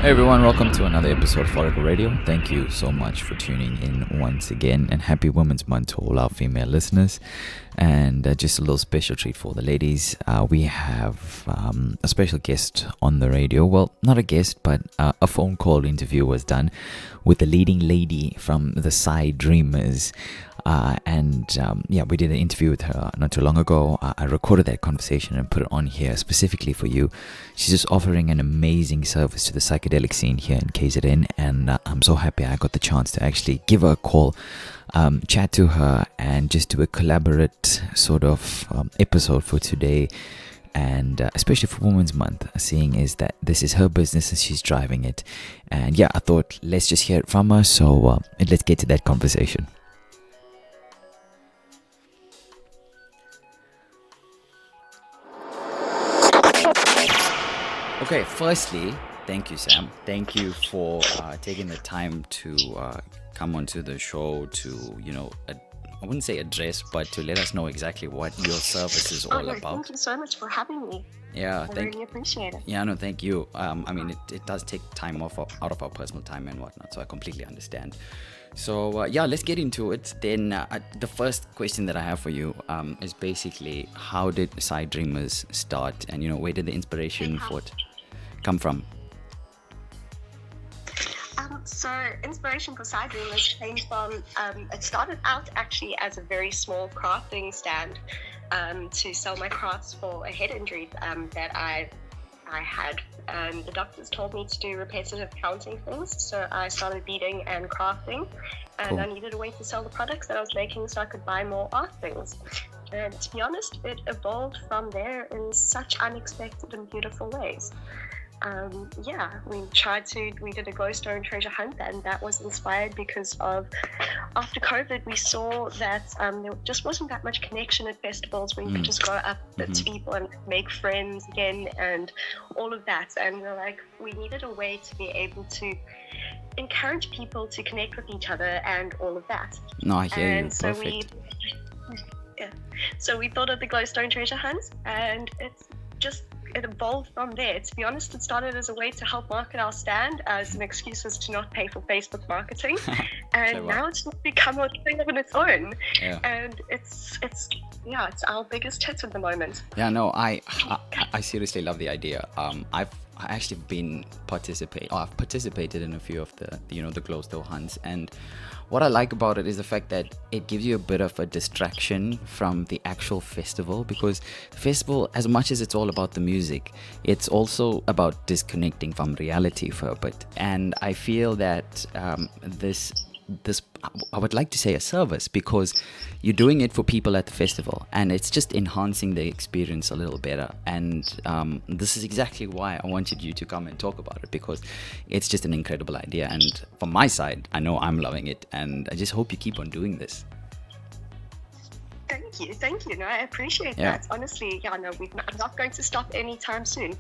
Hey everyone, welcome to another episode of Follicle Radio. Thank you so much for tuning in once again, and happy Women's Month to all our female listeners. And just a little special treat for the ladies. We have a special guest on the radio. Well, not a guest, but a phone call interview was done with the leading lady from the Side Dreamers. We did an interview with her not too long ago. I recorded that conversation and put it on here specifically for you. She's just offering an amazing service to the psychedelic scene here in KZN, and I'm so happy I got the chance to actually give her a call, chat to her, and just do a collaborate sort of episode for today. And especially for Women's Month, seeing is that this is her business and she's driving it. And I thought let's just hear it from her. So let's get to that conversation. Okay, firstly, thank you, Sam. Thank you for taking the time to come onto the show to, I wouldn't say address, but to let us know exactly what your service is all about. Thank you so much for having me. Yeah, I really appreciate it. Yeah, no, thank you. It does take time off out of our personal time and whatnot, so I completely understand. So, let's get into it. Then the first question that I have for you is basically, how did Side Dreamers start? And, where did the inspiration for it come from? So inspiration for Side Dreamers came from, it started out actually as a very small crafting stand to sell my crafts for a head injury that I had. The doctors told me to do repetitive counting things, so I started beading and crafting, and Cool. I needed a way to sell the products that I was making so I could buy more art things. And to be honest, it evolved from there in such unexpected and beautiful ways. We did a glowstone treasure hunt, and that was inspired because of, after COVID, we saw that there just wasn't that much connection at festivals where you could just go up to people and make friends again and all of that. And we're like, we needed a way to be able to encourage people to connect with each other and all of that. No, I hear you. And so Perfect. we thought of the glowstone treasure hunt, and it evolved from there. To be honest, it started as a way to help market our stand, as an excuse was to not pay for Facebook marketing, and Clever. now it's become a thing of its own. Yeah. And it's our biggest hit at the moment. Yeah, no, I seriously love the idea. I've participated in a few of the glowstone hunts, and what I like about it is the fact that it gives you a bit of a distraction from the actual festival, because the festival, as much as it's all about the music, it's also about disconnecting from reality for a bit. And I feel that this I would like to say a service, because you're doing it for people at the festival, and it's just enhancing the experience a little better. And this is exactly why I wanted you to come and talk about it, because it's just an incredible idea. And from my side, I know I'm loving it, and I just hope you keep on doing this. Thank you. No, I appreciate that. Honestly, I'm not going to stop anytime soon.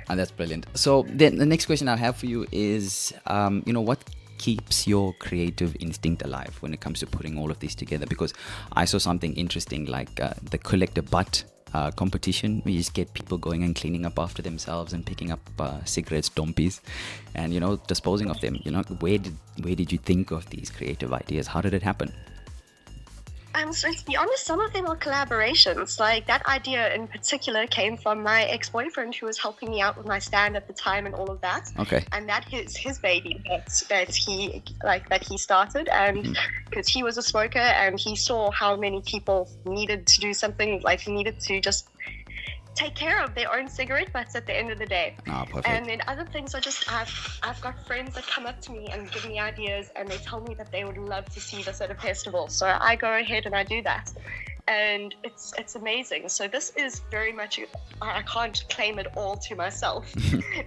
And that's brilliant. So then the next question I have for you is, what keeps your creative instinct alive when it comes to putting all of these together? Because I saw something interesting, like the collect a butt competition, where you just get people going and cleaning up after themselves and picking up cigarettes, dompies, and disposing of them. Where did you think of these creative ideas? How did it happen? So to be honest, some of them are collaborations. Like, that idea in particular came from my ex-boyfriend, who was helping me out with my stand at the time and all of that. Okay. And that is his baby that he started, and because he was a smoker and he saw how many people needed to do something, like needed to just take care of their own cigarette butts at the end of the day. Perfect. And then other things are just, I've got friends that come up to me and give me ideas, and they tell me that they would love to see this at a festival. So I go ahead and I do that. And it's amazing. So this is very much, I can't claim it all to myself.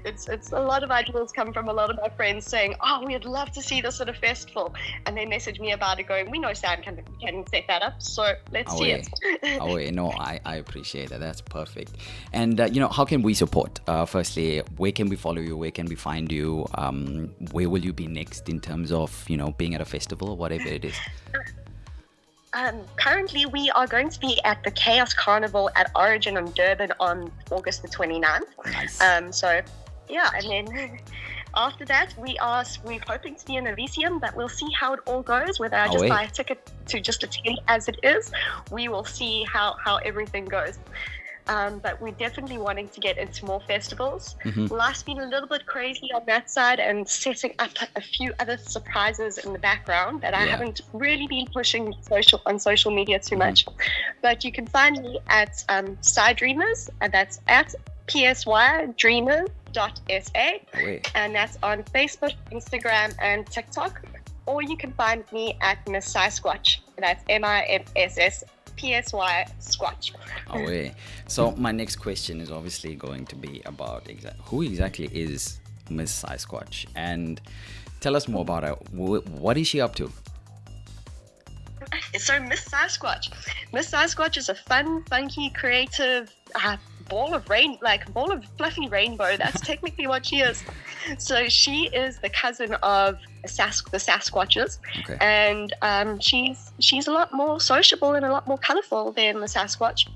It's a lot of ideas come from a lot of my friends saying, oh, we'd love to see this at a festival. And they message me about it going, we know Sam can set that up, so let's see it. No, I appreciate that. That's perfect. And, how can we support? Firstly, where can we follow you? Where can we find you? Where will you be next in terms of, being at a festival, whatever it is? Currently, we are going to be at the Chaos Carnival at Origin in Durban on August the 29th. Nice. And then After that, we're hoping to be in Elysium, but we'll see how it all goes. Whether I Oh, just wait. buy a ticket to just attend as it is, we will see how everything goes. But we're definitely wanting to get into more festivals. Life's been a little bit crazy on that side, and setting up a few other surprises in the background that I haven't really been pushing on social media too much. But you can find me at Psy Dreamers, and that's at psydreamers.sa, and that's on Facebook, Instagram, and TikTok. Or you can find me at Miss Squatch. That's MISSPSY Squatch. So my next question is obviously going to be about who exactly is Miss Squatch, and tell us more about her. What is she up to? So Miss Squatch is a fun, funky, creative ball of fluffy rainbow. That's technically what she is. So she is the cousin of the Sasquatches, and she's a lot more sociable and a lot more colorful than the Sasquatch.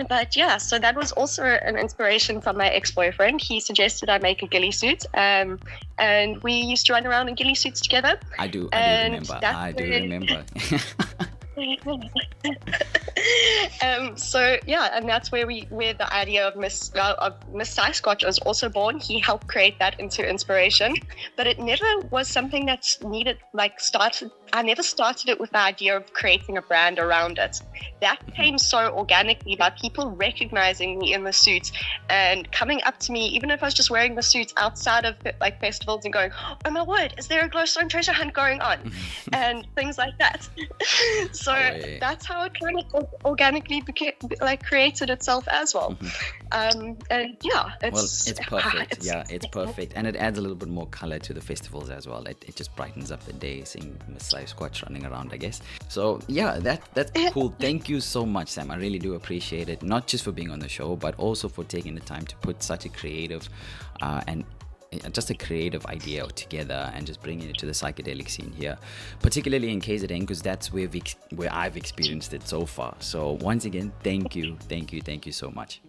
But yeah, so that was also an inspiration from my ex-boyfriend. He suggested I make a ghillie suit, and we used to run around in ghillie suits together. I do remember. So yeah, and that's where the idea of Miss Sasquatch was also born. He helped create that into inspiration, but it never was something that's needed. I never started it with the idea of creating a brand around it. That came so organically by people recognizing me in the suit and coming up to me, even if I was just wearing the suit outside of festivals, and going, "Oh my word, is there a glowstone treasure hunt going on?" and things like that. So that's how it kind of organically created itself as well. And yeah, it's perfect. It's perfect, and it adds a little bit more color to the festivals as well. It just brightens up the day, seeing Miss Squatch running around, I guess. So yeah, that's cool. Thank you so much, Sam. I really do appreciate it, not just for being on the show, but also for taking the time to put such a creative and just a creative idea together and just bringing it to the psychedelic scene here, particularly in KZN, because that's where I've experienced it so far. So once again, thank you so much.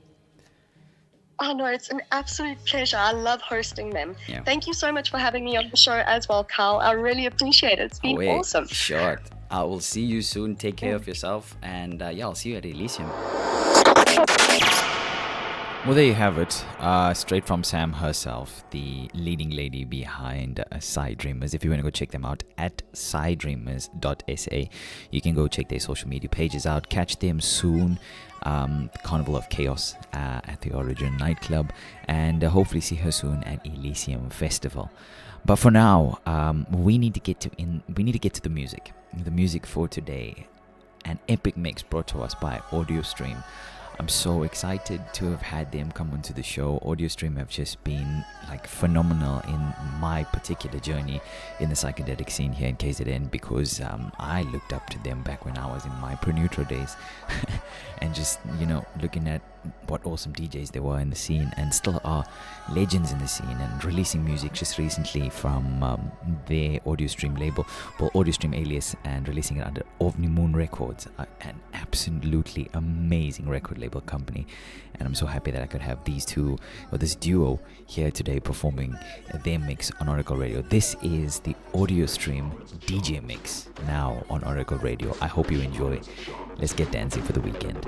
Oh no, it's an absolute pleasure. I love hosting them. Yeah. Thank you so much for having me on the show as well, Carl. I really appreciate it. It's been awesome. Sure. I will see you soon. Take care of yourself, and I'll see you at Elysium. Well, there you have it. Straight from Sam herself, the leading lady behind Psy Dreamers. If you want to go check them out at psydreamers.sa, you can go check their social media pages out. Catch them soon. Carnival of Chaos at the Origin nightclub, and hopefully see her soon at Elysium Festival. But for now, we need to get to the music. The music for today, an epic mix brought to us by Audiostream. I'm so excited to have had them come onto the show. Audiostream have just been phenomenal in my particular journey in the psychedelic scene here in KZN, because I looked up to them back when I was in my pre-neutral days and just looking at what awesome DJs they were in the scene, and still are legends in the scene, and releasing music just recently from their Audiostream label, well, Audiostream alias, and releasing it under Ovni Moon Records, an absolutely amazing record label company. And I'm so happy that I could have this duo here today performing their mix on Oracle Radio. This is the Audiostream DJ mix now on Oracle Radio. I hope you enjoy. Let's get dancing for the weekend.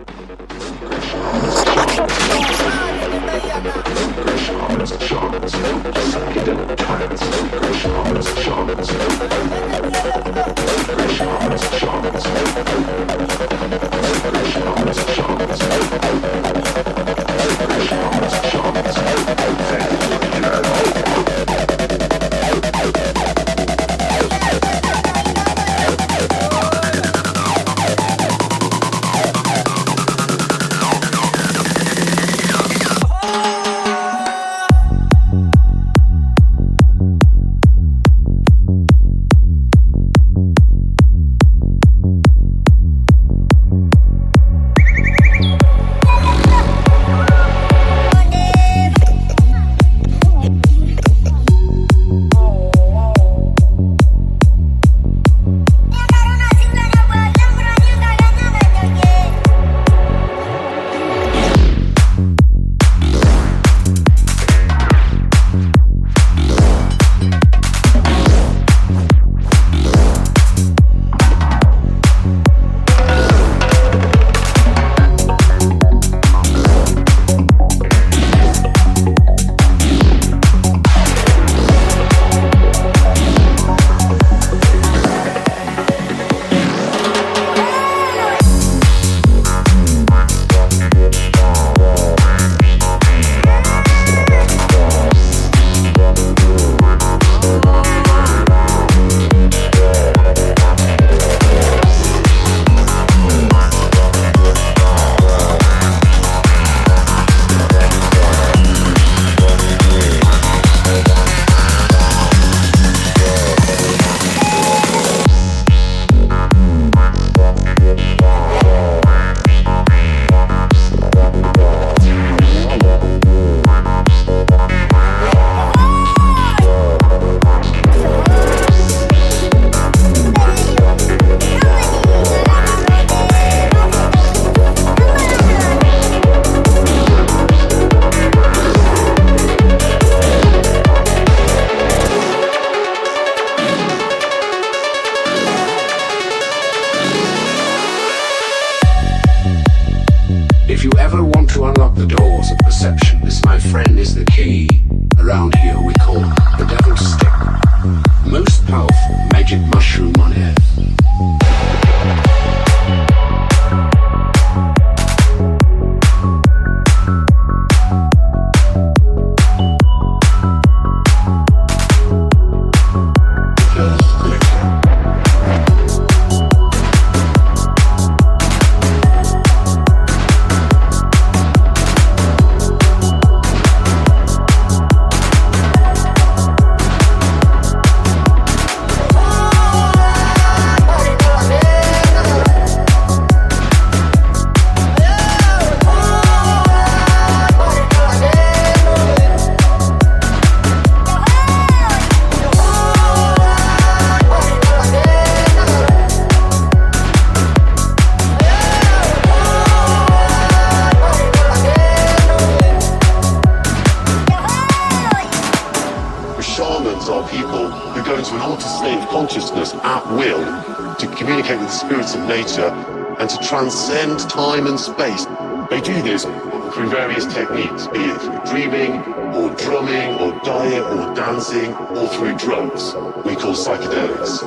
laws of perception. This, my friend, is the key. Around here we call the devil's stick. Most powerful magic mushroom on earth. Spirits of nature and to transcend time and space. They do this through various techniques, be it through dreaming, or drumming, or diet, or dancing, or through drugs we call psychedelics.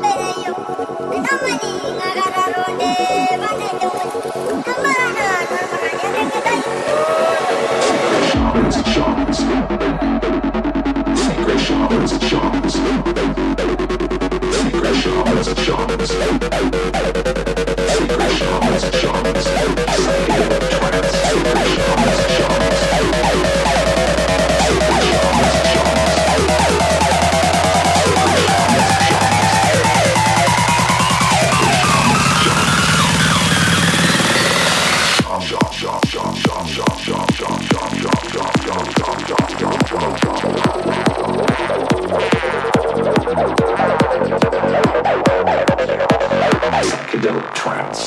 Secret shamans and shamans. Secret shamans and shamans. Secret shamans and shamans. Psychedelic trance. Secret shamans and shamans. Secret shamans and psychedelic trance.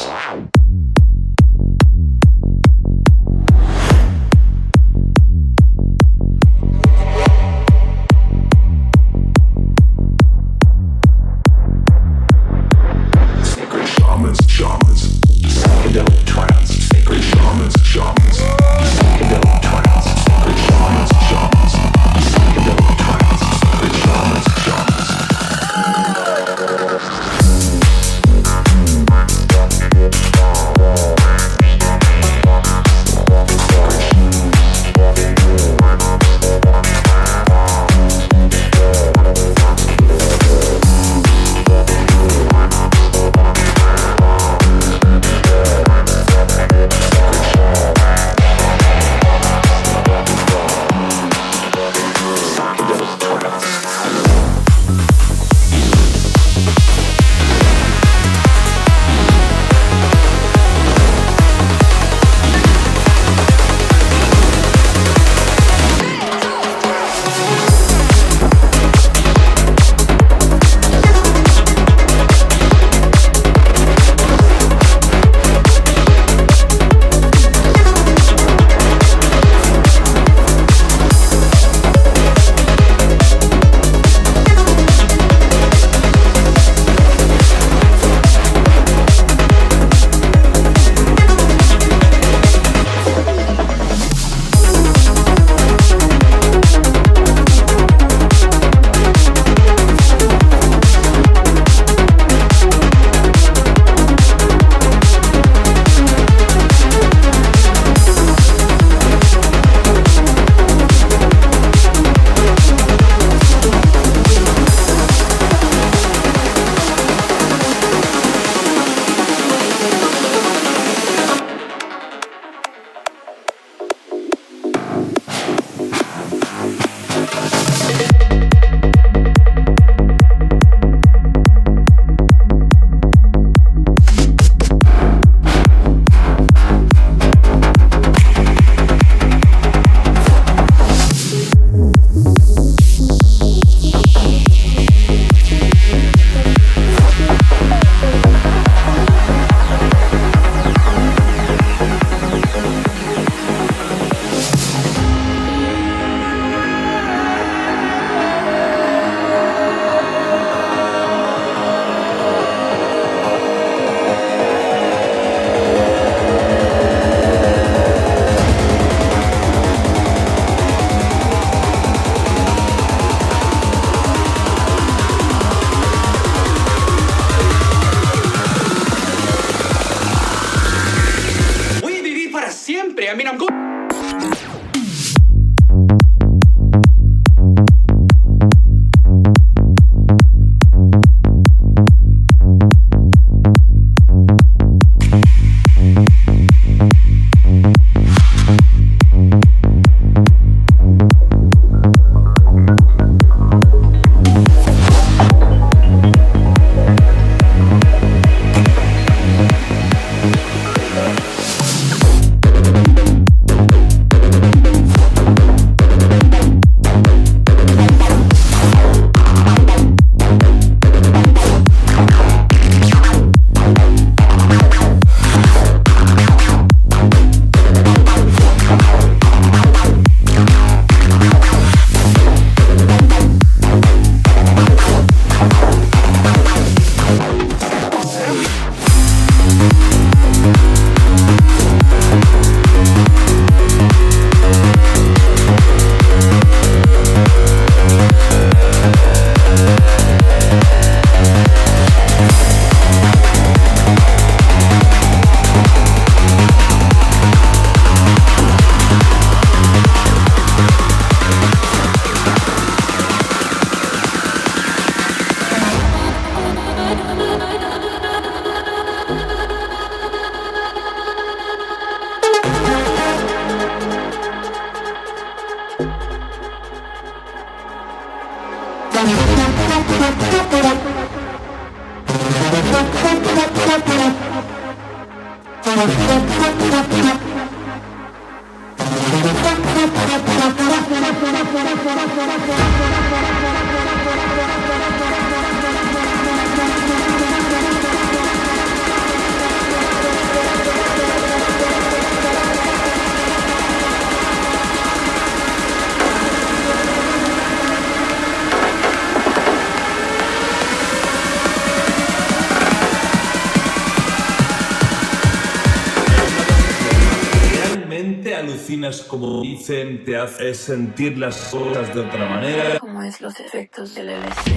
Alucinas, como dicen, te hace sentir las cosas de otra manera. Como es los efectos del LSD.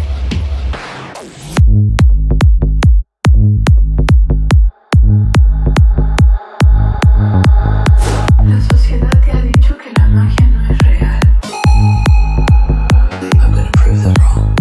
La sociedad te ha dicho que la magia no es real. I'm gonna prove them wrong.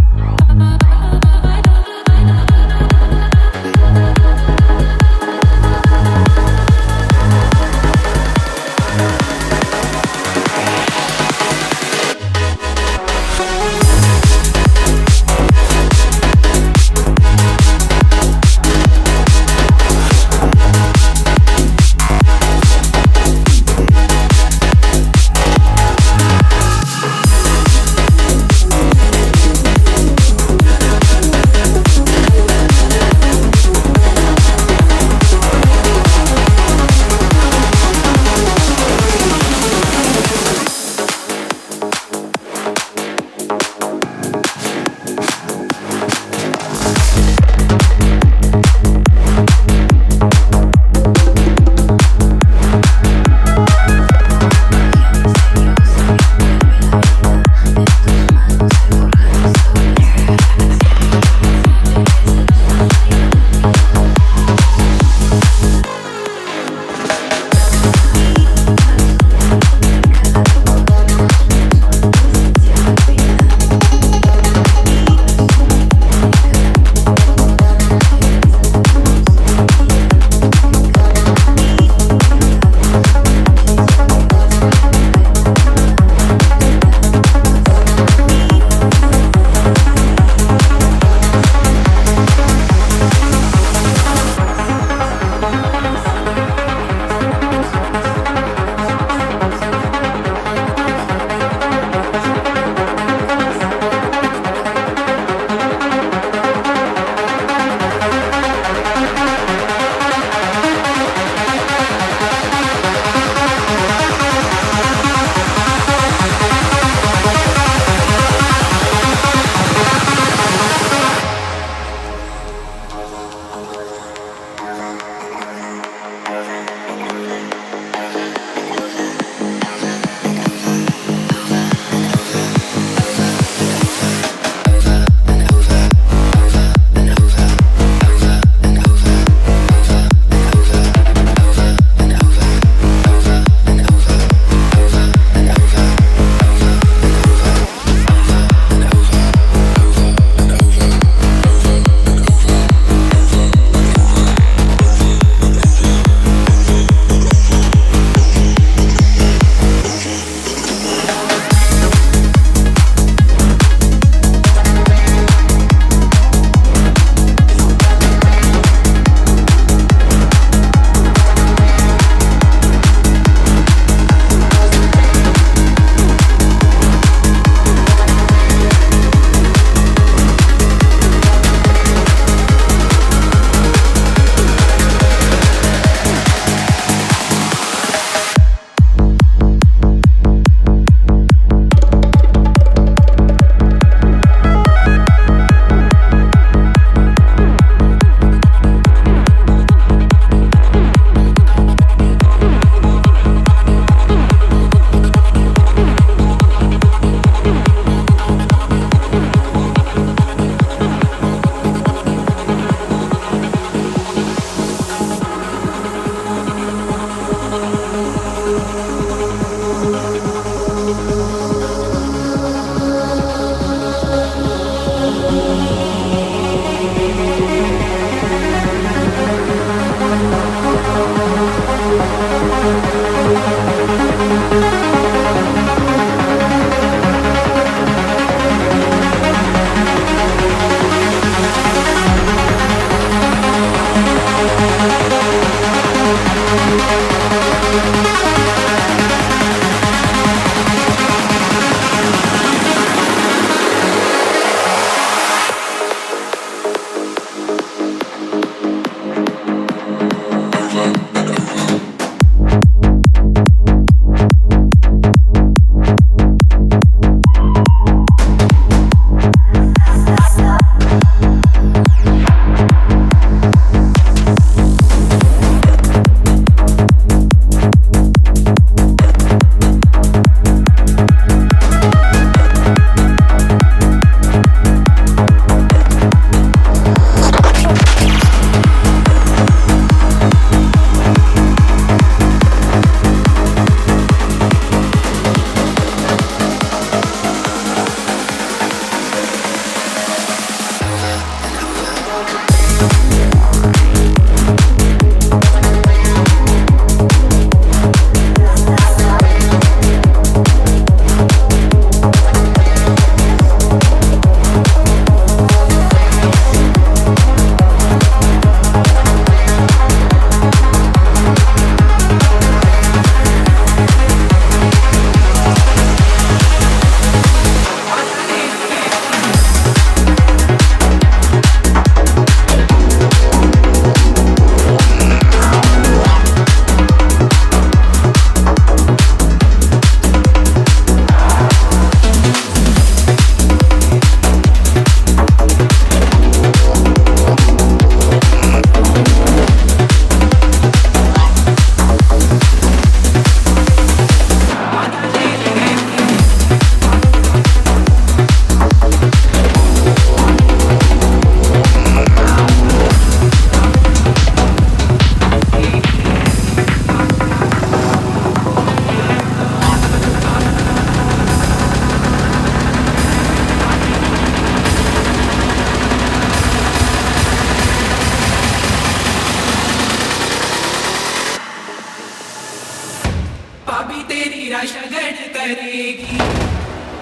करेगी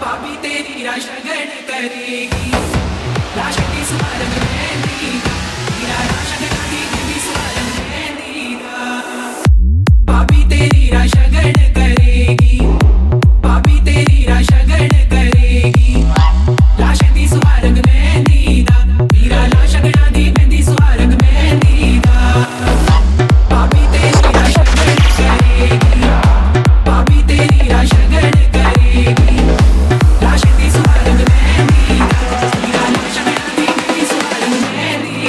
पापी तेरी राशगण करेगी लाश की सुहारन मेहंदी तेरा राशगण की सुहारन मेहंदी पापी तेरी राशगण करेगी पापी तेरी राशगण करेगी लाश की सुहारन मेहंदी तेरा राशगण दी मेहंदी सुहारन मेहंदी पापी तेरी राशगण करेगी पापी तेरी राशगण करेगी लाश की सुहारन मेहंदी तेरा राशगण दी mehndi सुहारन mehndi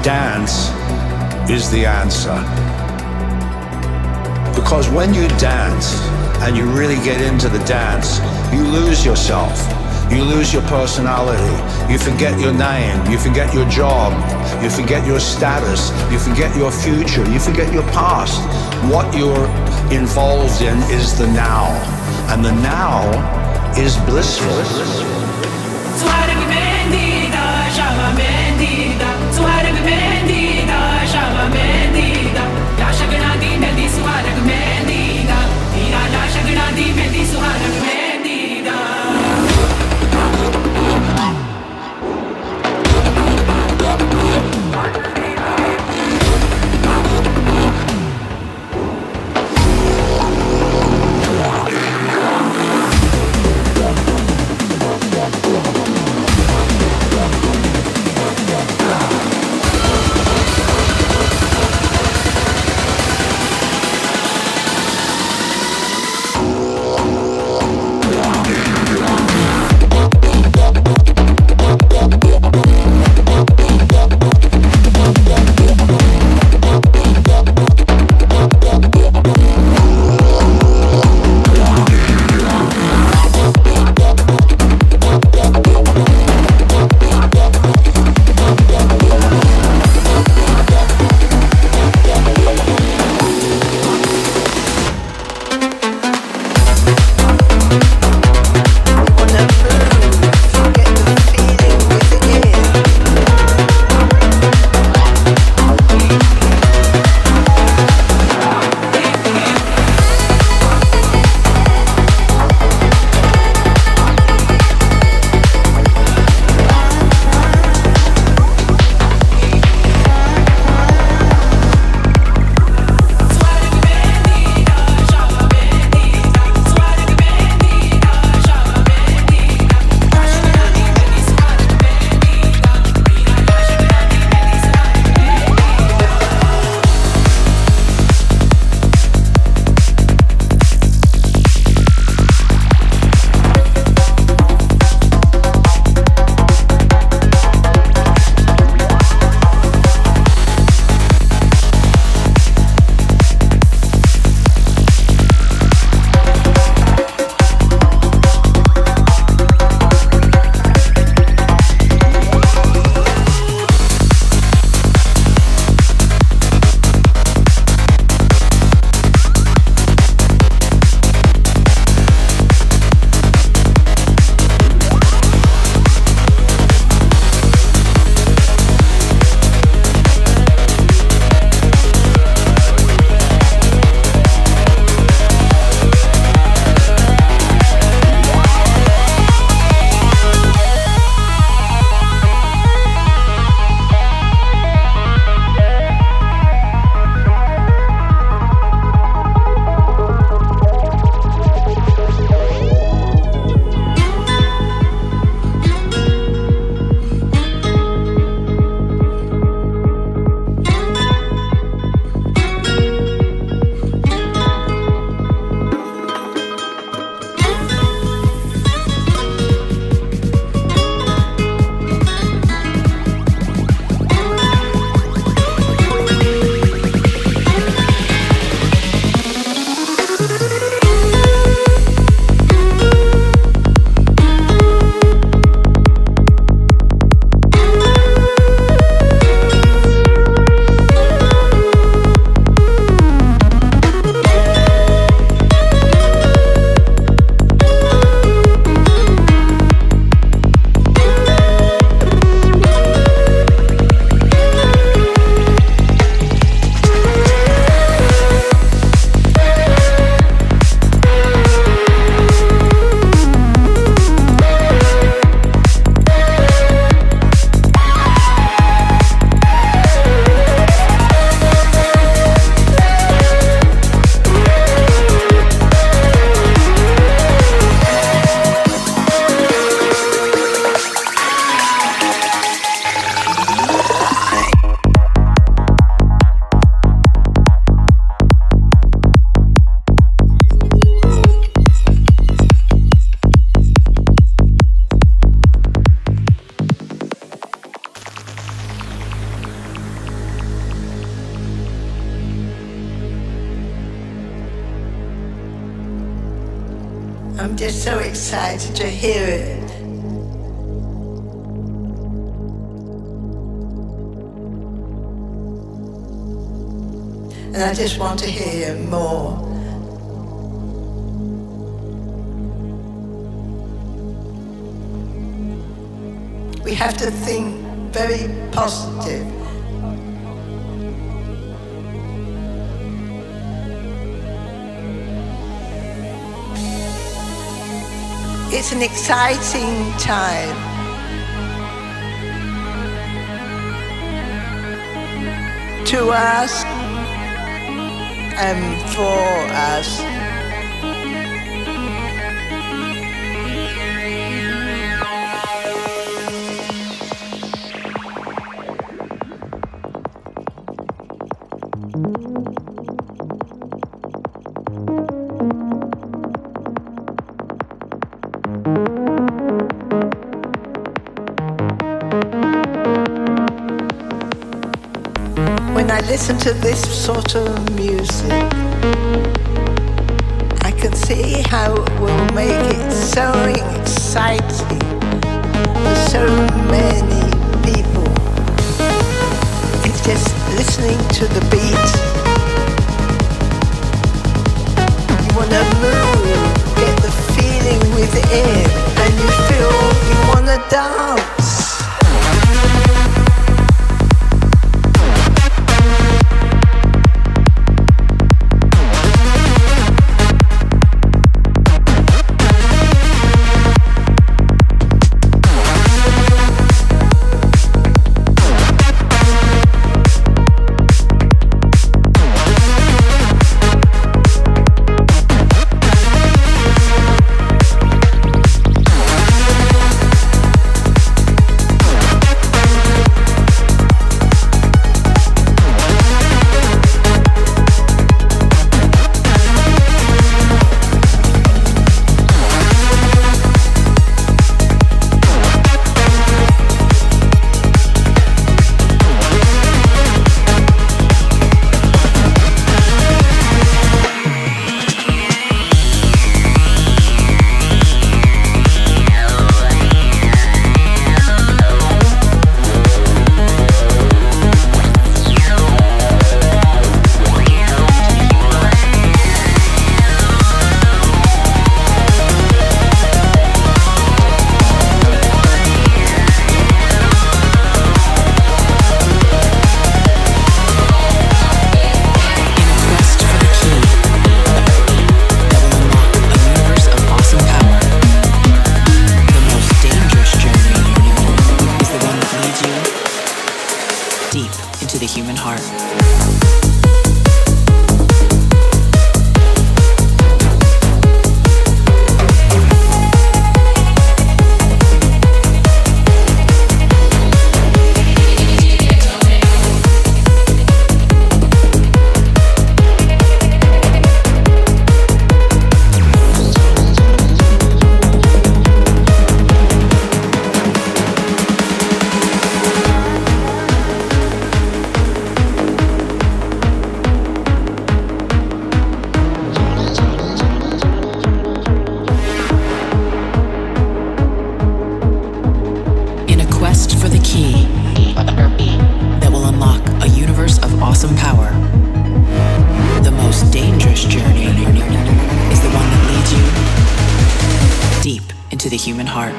Dance is the answer. Because when you dance and you really get into the dance, you lose yourself. You lose your personality. You forget your name. You forget your job. You forget your status. You forget your future. You forget your past. What you're involved in is the now. And the now is blissful. Suareg mendida, shava mendida. Suareg mendida, shava mendida. La shagna di mendi suareg mendida. Ira la shagna di mendi suareg mendida. I'm just so excited to hear it. And I just want to hear more. We have to think very positive. It's an exciting time. To us and for us. When I listen to this sort of music, I can see how it will make it so exciting for so many people. It's just listening to the beat. You want to move, get the feeling within, and you feel you want to dance. into the human heart. Take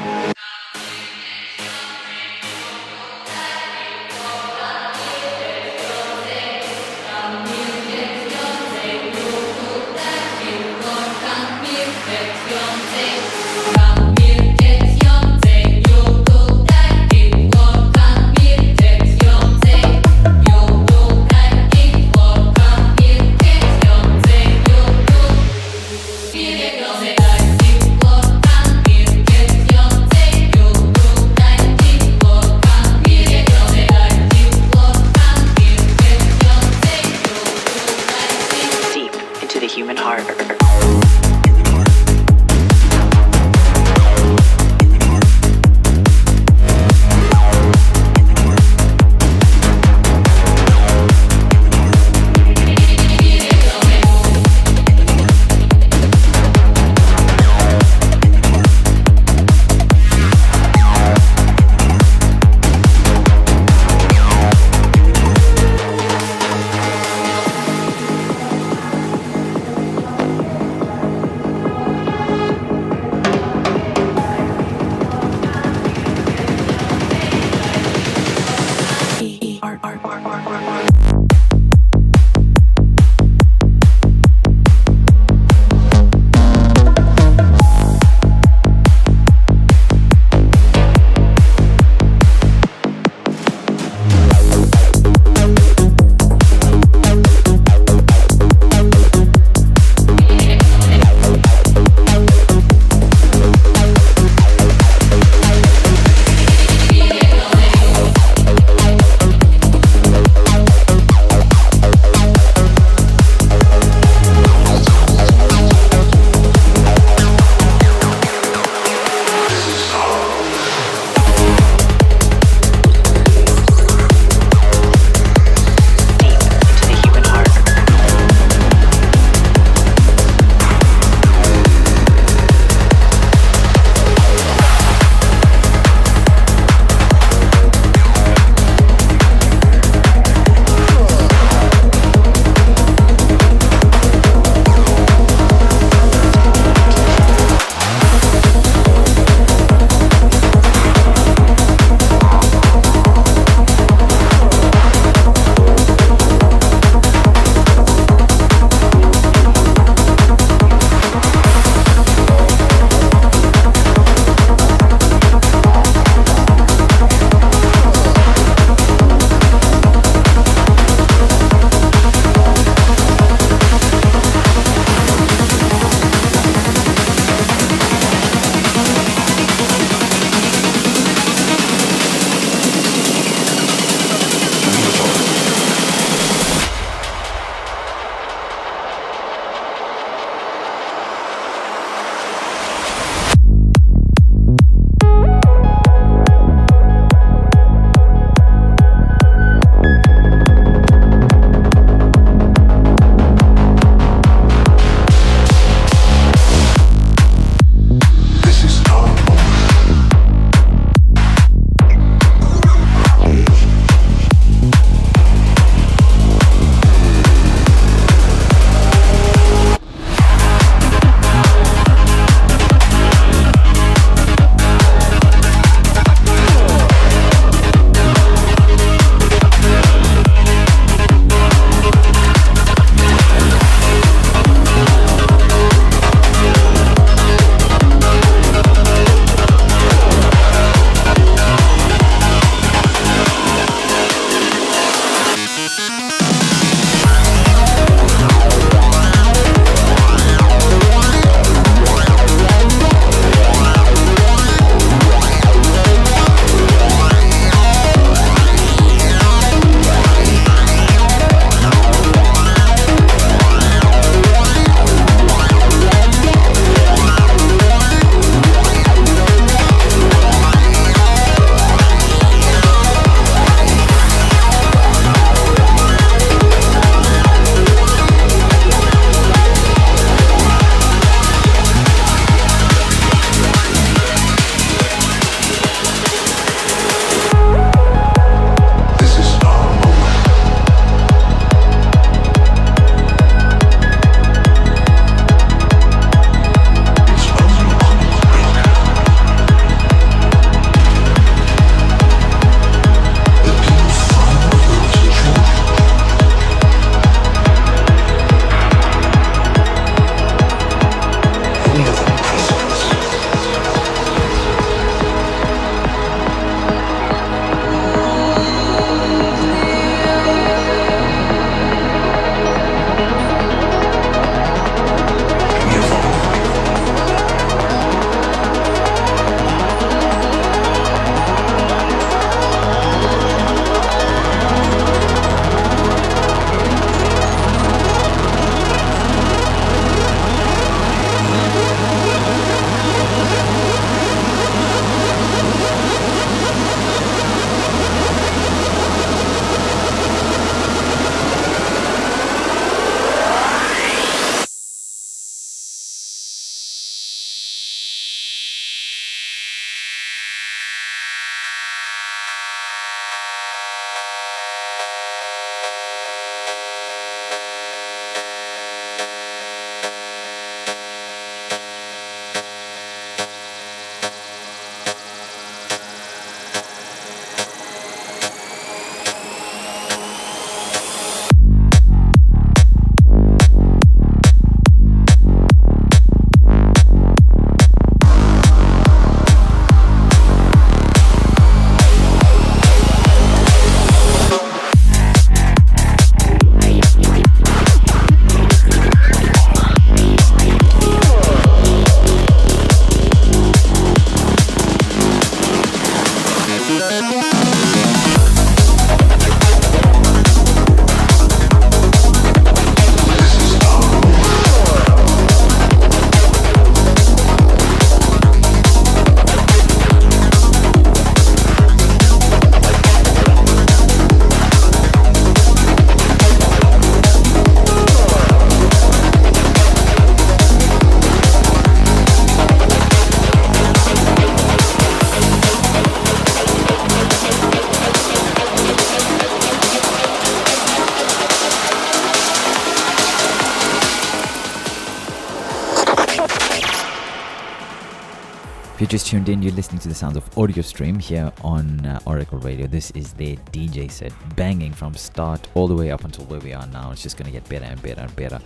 If you just tuned in, you're listening to the sounds of Audiostream here on Oracle Radio. This is their DJ set, banging from start all the way up until where we are now. It's just going to get better and better and better.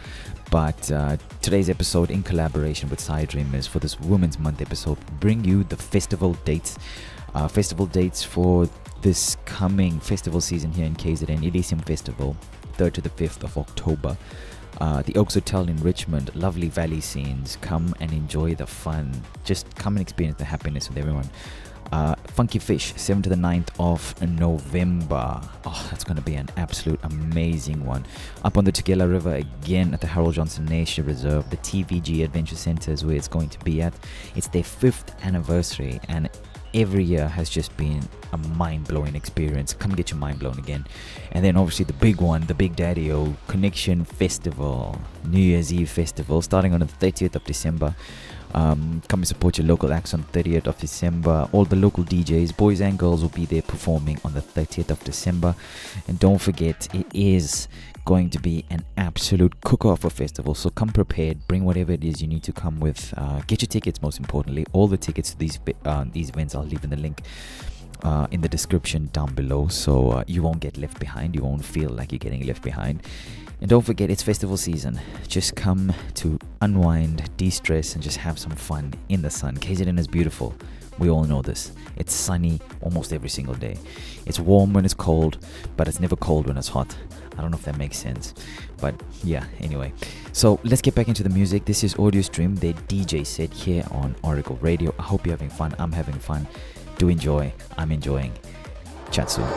But today's episode, in collaboration with Side Dreamers for this Women's Month episode, bring you the festival dates. Festival dates for this coming festival season here in KZN, Elysium Festival, 3rd to the 5th of October. The Oaks Hotel in Richmond, lovely valley scenes. Come and enjoy the fun. Just come and experience the happiness with everyone. Funky Fish, 7th to the 9th of November. Oh, that's going to be an absolute amazing one. Up on the Tugela River again at the Harold Johnson Nature Reserve. The TVG Adventure Centre is where it's going to be at. It's their 5th anniversary, and every year has just been a mind-blowing experience. Come get your mind blown again. And then obviously the big one, the Big Daddy-O Connexion Festival, New Year's Eve Festival, starting on the 30th of December. Come and support your local acts on 30th of December. All the local DJs, boys and girls, will be there performing on the 30th of December. And don't forget, it is going to be an absolute cook-off of festival, so come prepared. Bring whatever it is you need to come with. Get your tickets, most importantly. All the tickets to these events, I'll leave in the link in the description down below, so you won't get left behind. You won't feel like you're getting left behind. And don't forget, it's festival season. Just come to unwind, de-stress, and just have some fun in the sun. KZN is beautiful. We all know this. It's sunny almost every single day. It's warm when it's cold, but it's never cold when it's hot. I don't know if that makes sense, but yeah, anyway. So let's get back into the music. This is Audiostream, their DJ set here on Oracle Radio. I hope you're having fun. I'm having fun. Do enjoy. I'm enjoying. Chat soon.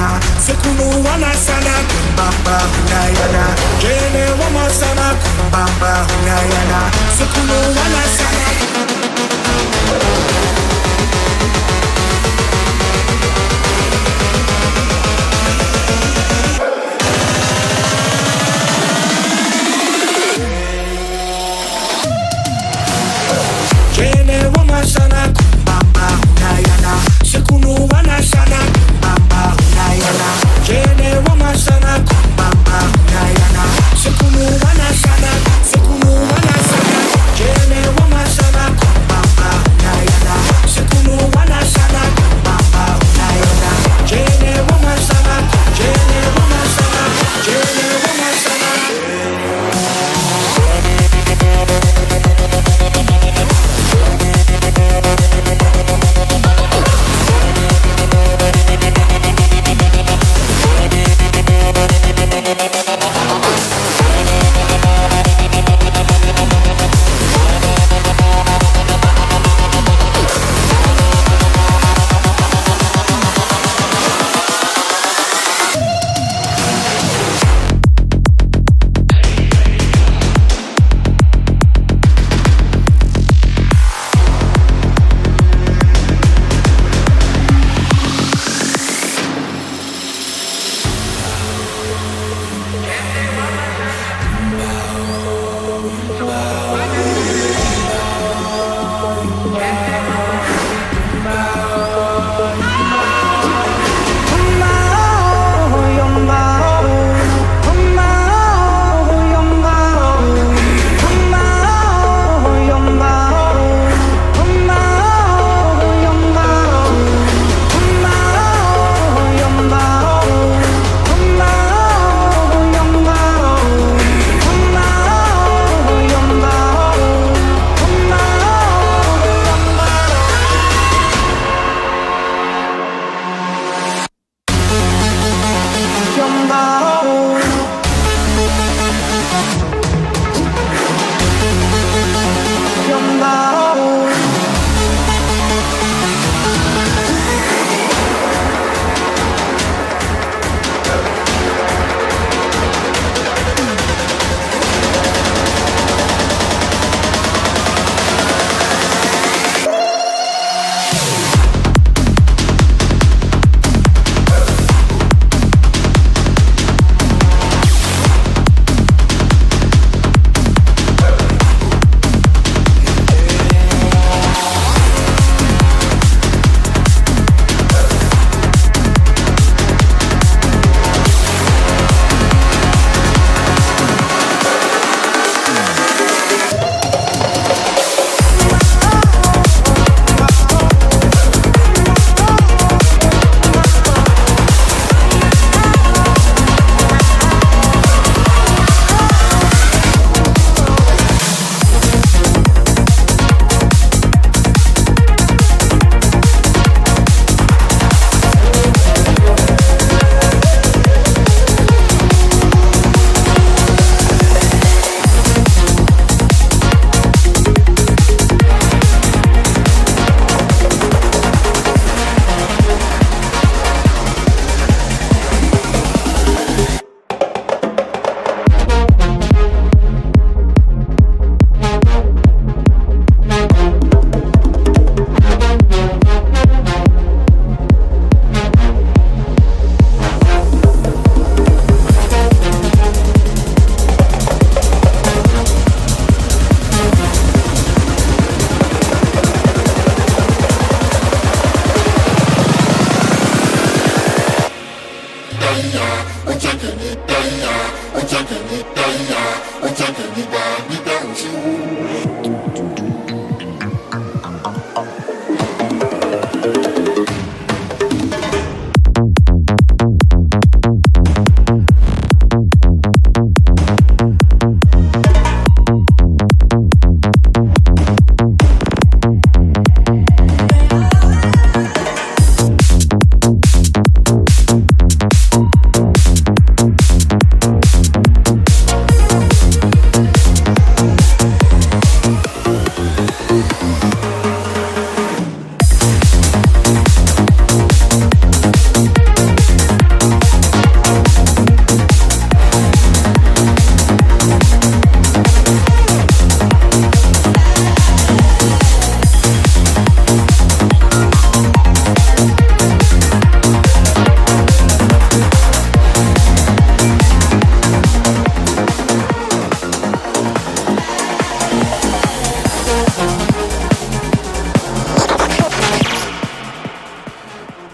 unayana sekunu wana sana kumbamba unayana jene wama sana kumbamba unayana sekunu wana sana jene wama sana kumbamba unayana sekunu wana sana kumbamba unayana jene wama sana kumbamba unayana sekunu wana sana jene wama sana kumbamba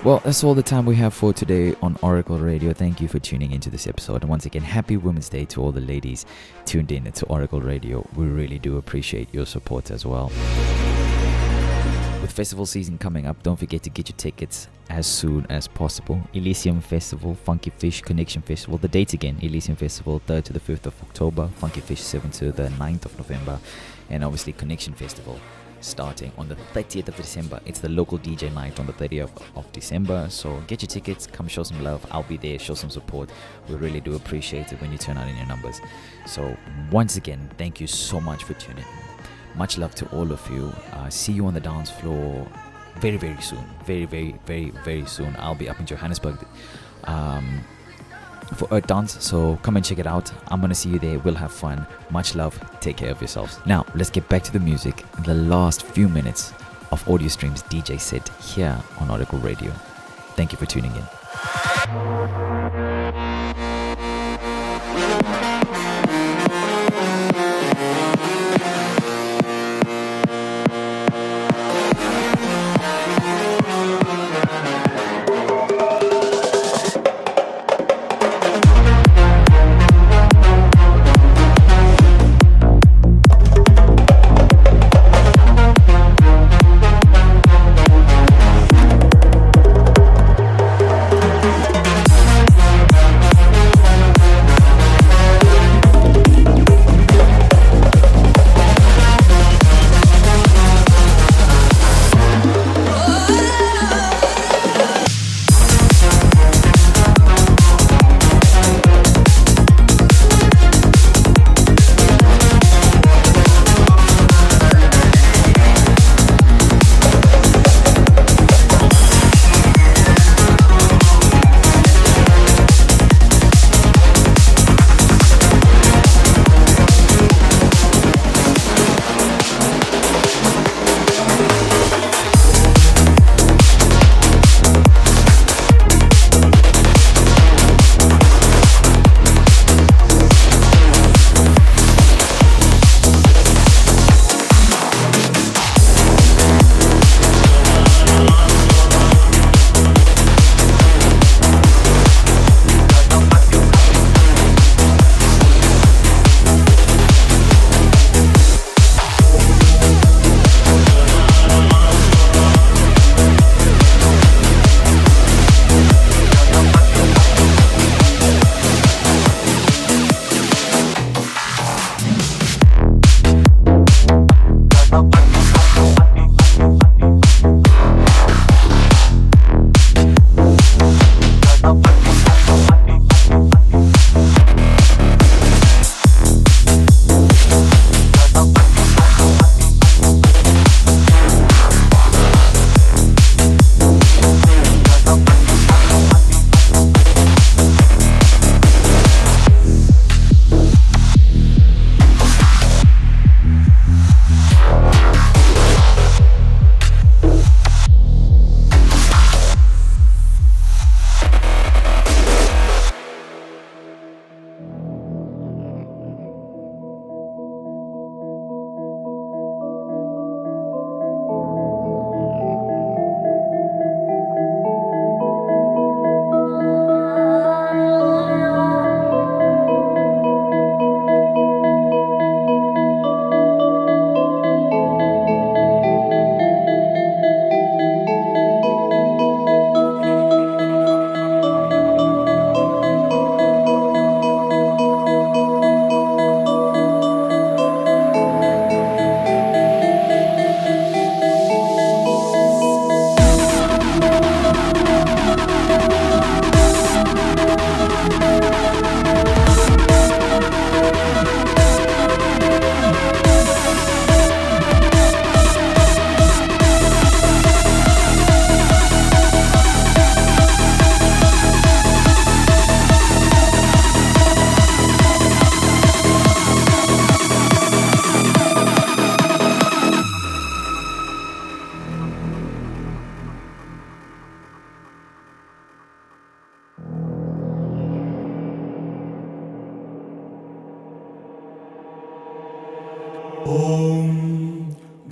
Well, that's all the time we have for today on Oracle Radio. Thank you for tuning into this episode. And once again, happy Women's Day to all the ladies tuned in to Oracle Radio. We really do appreciate your support as well. With festival season coming up, don't forget to get your tickets as soon as possible. Elysium Festival, Funky Fish, Connexion Festival. The dates again, Elysium Festival, 3rd to the 5th of October. Funky Fish, 7th to the 9th of November. And obviously Connexion Festival, starting on the 30th of December. It's the local DJ night on the 30th of December. So get your tickets, come show some love. I'll be there, show some support. We really do appreciate it when you turn out in your numbers. So once again, thank you so much for tuning in. Much love to all of you. See you on the dance floor very, very soon. Very, very, very, very soon. I'll be up in Johannesburg for Earth Dance, so come and check it out. I'm gonna see you there. We'll have fun. Much love. Take care of yourselves. Now let's get back to the music. The last few minutes of Audiostream's DJ set here on Oracle Radio. Thank you for tuning in.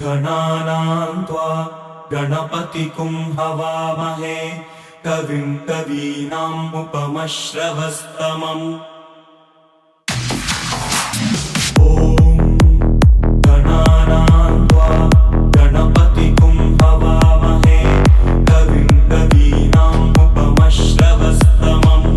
गणानां त्वा गणपतिं हवामहे कविं कवीनाम् उपमश्रवस्तमम् ॐ गणानां त्वा गणपतिगुं हवामहे कविं कवीनाम् उपमश्रवस्तमम्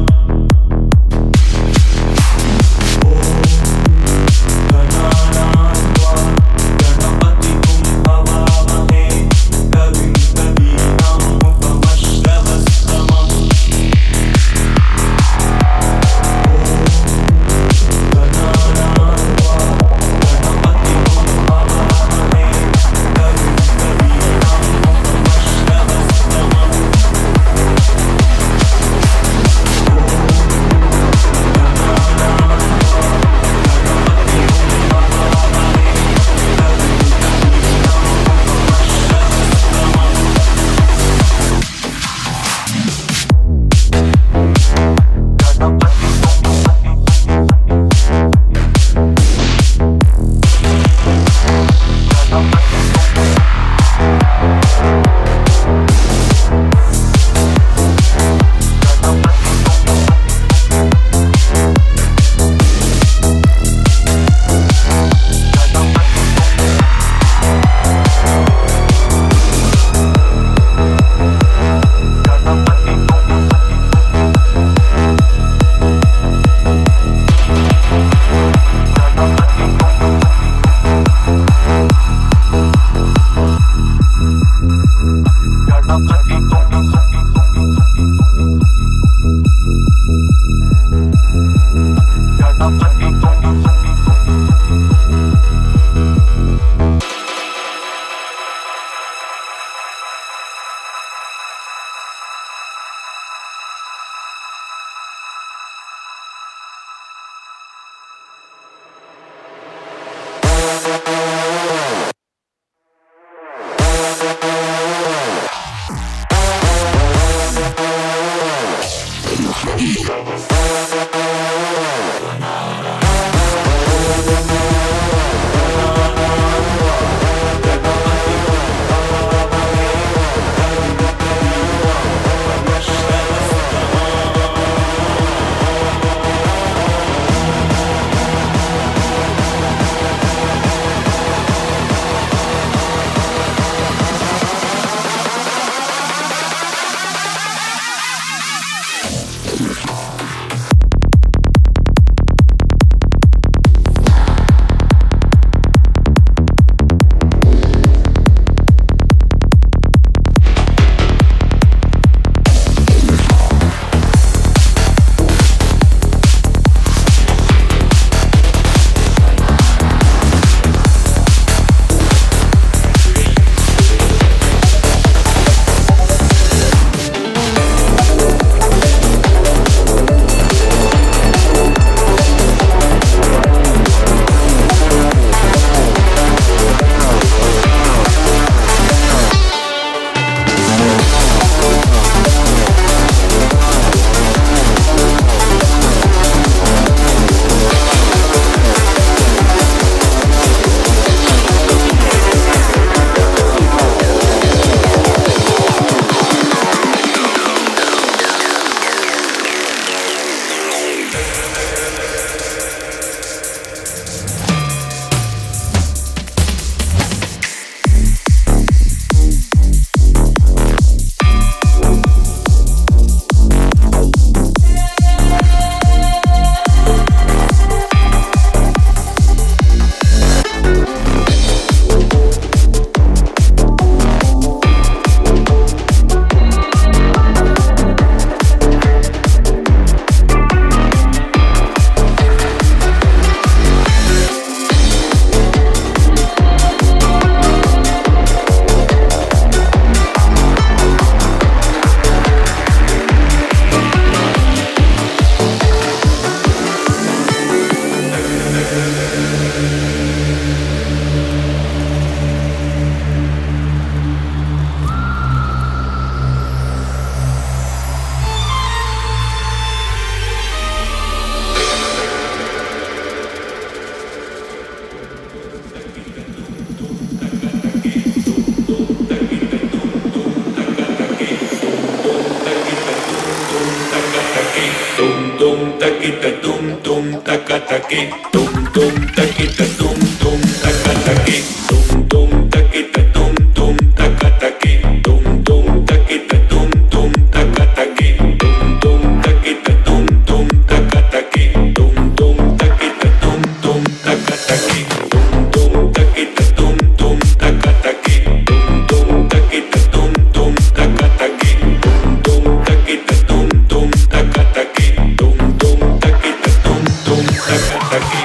taquita tum tum taca taqui tum tum taquita tum tum taca taqui tum tum taquita tum tum taca taqui tum tum taquita tum tum taca taqui tum tum taquita tum tum taca taqui tum tum taquita tum tum taca taqui tum tum taquita tum tum taca taqui tum tum taquita tum tum taca taqui tum tum taquita tum tum taca taqui tum tum taquita tum tum taca taqui.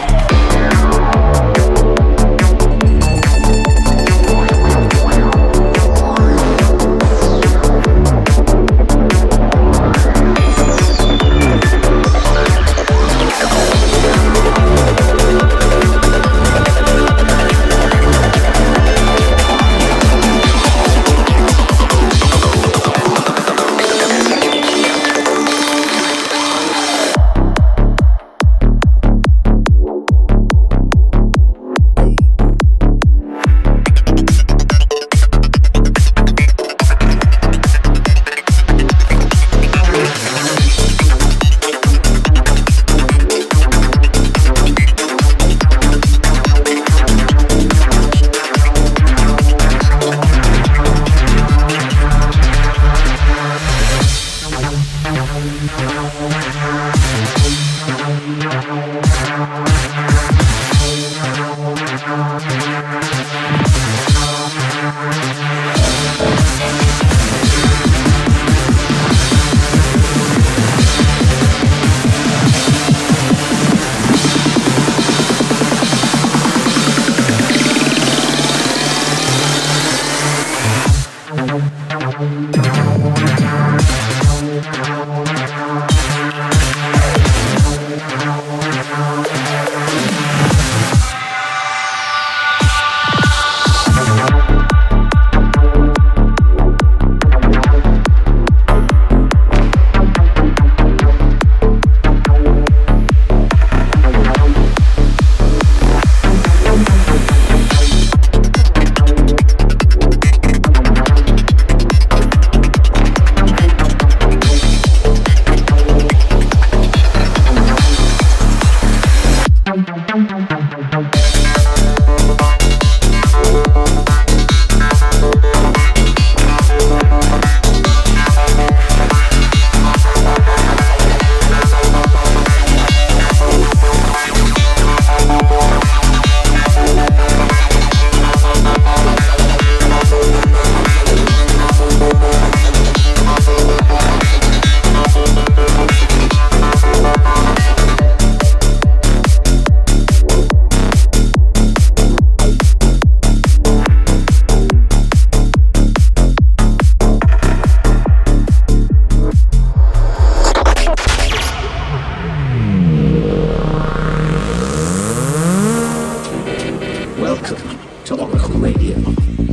Welcome to Oracle Radio,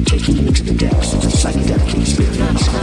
taking you into the depths of psychedelic experience.